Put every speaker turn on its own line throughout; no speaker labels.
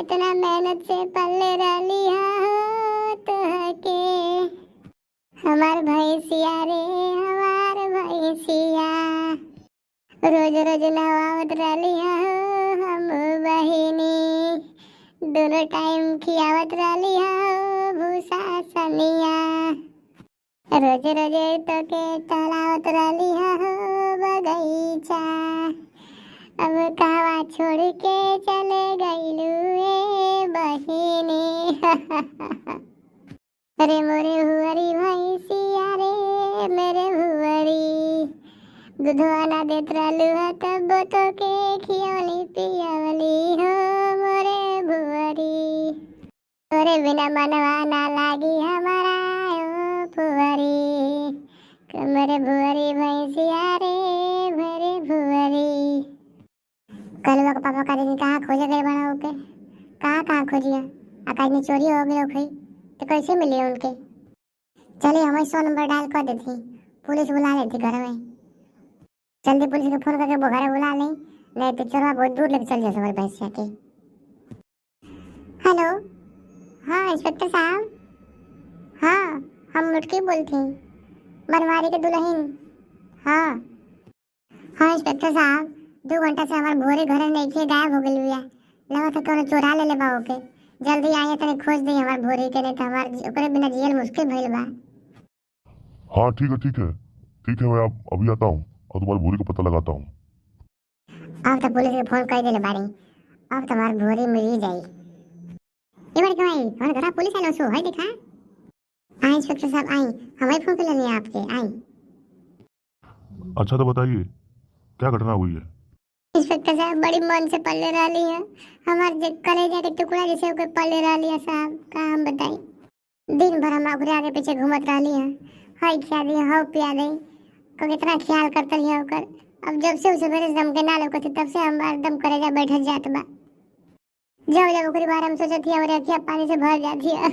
कितना मेहनत से पल्ले डालिया हो तोहके। हमार भैंसिया रे हमार भैंसिया, रोज रोज नहावत रहलिया हो हम बहिनी। दोनों टाइम खियावत रहलिया हो भूसा सनिया। रोज रोज तोके टहलावत रहलिया हो बगीचा। अब कहवा छोड़ के चले गईलू ए बहिनी। अरे मोरे भुअरी भैंसिया रे मेरे भुअरी, दूधवा ना देत रहलू है तब तो के खियवली पियवली हो मोरे भुअरी। तोरे बिना मनवा ना लागी हमारा ओ भुअरी। मेरे भुअरी भैंसिया रे मेरे भुअरी। कल का पापा का दिन कहाँ खोजे गए बना के, कहाँ खोजिए। आकाश में चोरी हो गई खई तो कैसे मिले उनके। चलिए हमें 100 नंबर डायल कर देती, पुलिस बुला लेती घर में। जल्दी पुलिस को फोन करके वो घर बुला लें, नहीं तो चलो बहुत दूर लेके चल जाए हमारे भैंसिया के। हेलो, हाँ इंस्पेक्टर साहब। हाँ हम मुटकी बोलते हैं, बनवारी के दुल्हन। हाँ इंस्पेक्टर साहब, 2 घंटा से हमारे भोरे घर नहीं थे, गायब हो गई है। लगा था कौन चोरा ले बाबू के। जल्दी आइए तने खोज दी हमारे भोरे के, नहीं तो हमारे ओकरे बिना जियल मुश्किल भइल बा।
हाँ ठीक है मैं अभी आता हूँ और तुम्हारी भूरी का पता लगाता हूँ।
अब तो पुलिस के फोन कर देले बाड़ी, अब तो हमारी भोरी मिल ही जाई। ये बार क्यों आई हमारे घर पुलिस आलो सो है देखा। आई इंस्पेक्टर साहब आई, हमें फोन कर लेनी आपके आई।
अच्छा तो बताइए क्या घटना हुई है।
इंस्पेक्टर साहब बड़ी मन से पल्ले रही है, हमारे कलेजा के टुकड़ा जैसे ओके पल्ले रही है साहब, का हम बताई। दिन भर हम ओकरे आगे पीछे घूमत रही है, हई खिया दी हव पिया दी, को कितना ख्याल करते रही ओकर। अब जब से उसे मेरे दम के ना लोग तब से हमारा दम करेजा बैठ जात बा। जब जब ओकरे बारे में सोचत ही और अखियां पानी से भर जाती है।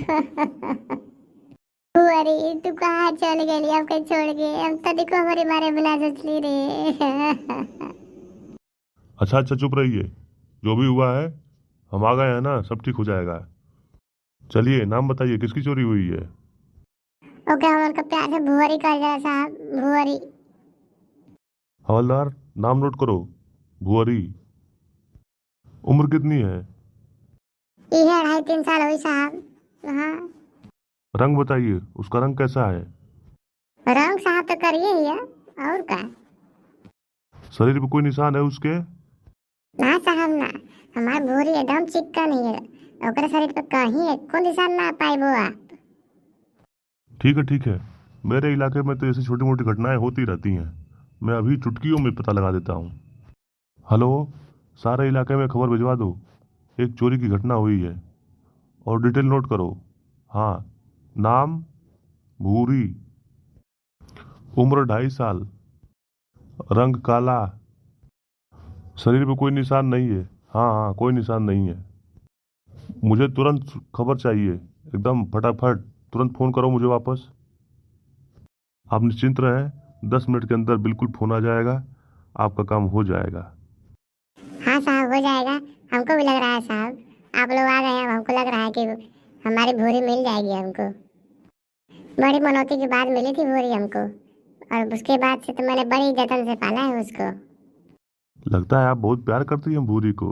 अरे तू कहाँ चल गई अब के छोड़ के, अब तो देखो हमारे बारे में ना सोचली रे।
अच्छा चुप रहिए, जो भी हुआ है हम आ गए हैं ना, सब ठीक हो जाएगा। चलिए नाम बताइए किसकी चोरी हुई है।
ओके हम उनका प्यार से भुअरी कर जरा साहब, भुअरी।
हवलदार नाम नोट करो, भुअरी। उम्र कितनी है।
ये 2.5-3 साल हुई साहब। हाँ
रंग बताइए, उसका रंग कैसा है।
रंग साहब तो करिए ही है, और का।
शरीर पे कोई निशान है उसके।
ना साहब ना, हमार भुअरी एकदम चिकन ही है, ओकरे शरीर पे कहीं एक को निशान ना पाई वो आप।
ठीक है मेरे इलाके में तो ऐसी छोटी मोटी घटनाएं होती रहती हैं, मैं अभी चुटकियों में पता लगा देता हूँ। हेलो, सारे इलाके में खबर भिजवा दो, एक चोरी की घटना हुई है। और डिटेल नोट करो। हाँ, नाम भूरी, उम्र 2.5 साल, रंग काला, शरीर पे कोई निशान नहीं है। हाँ कोई निशान नहीं है। मुझे तुरंत खबर चाहिए, एकदम फटाफट, तुरंत फ़ोन करो मुझे वापस। आप निश्चिंत रहें, 10 मिनट के अंदर बिल्कुल फ़ोन आ जाएगा, आपका काम हो जाएगा।
हाँ साहब हो जाएगा, हमको भी लग रहा है साहब आप लोग आ गए हैं, हमको लग रहा है कि हमारी भूरी मिल जाएगी हमको। बड़ी मनौती के बाद मिली थी भूरी हमको, और उसके बाद से तो मैंने बड़ी जतन से पाला है उसको।
लगता है आप बहुत प्यार करती हैं भूरी को।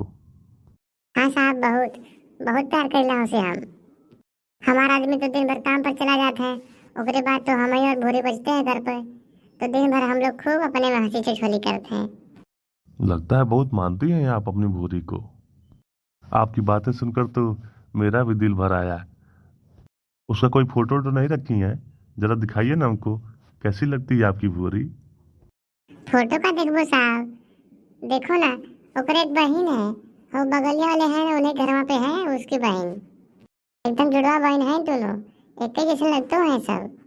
हाँ साहब बहुत बहुत प्यार करेला उसे हम। हमारा आदमी तो दिन भर काम पर चला जाता है, उसके बाद तो हम ही और भूरी बचते हैं घर पर, तो दिन भर हम लोग खूब अपने में हंसी ठिठोली करते हैं।
लगता है बहुत मानती हैं आप अपनी भूरी को। आपकी बातें सुनकर तो मेरा भी दिल भर आया। उसका कोई फोटो तो नहीं रखी है, जरा दिखाइए ना हमको, कैसी लगती है आपकी भूरी।
फोटो का देखबो साहब, देखो ना ओकरे एक बहन है, वो बगलिया वाले हैं ना, उन्हें घरवा पे है उसकी बहन, एकदम जुड़वा बहन है दोनों, एक ही जैसे लगते हैं सब।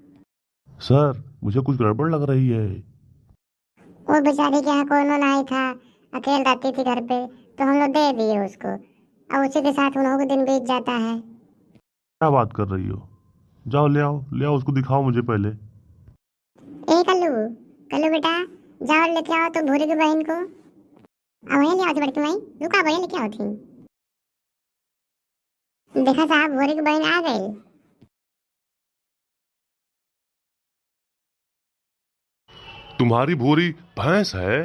सर मुझे कुछ गड़बड़ लग रही है।
वो बेचारी के यहाँ कोनो नहीं था, अकेले रहती थी घर पे, तो हम लोग दे दिए उसको, अब उसी के साथ उन लोगों का दिन बीत जाता है।
क्या बात कर रही हो, जाओ ले आओ उसको दिखाओ मुझे पहले।
ए कल्लू, कल्लू बेटा जाओ लेके आओ तो भूरी की बहन को। अब वहीं ले आओ थी बड़की माई, रुका भैया लेके आओ थी। देखा साहब, भोरी की बहन आ गई।
तुम्हारी भोरी भैंस है?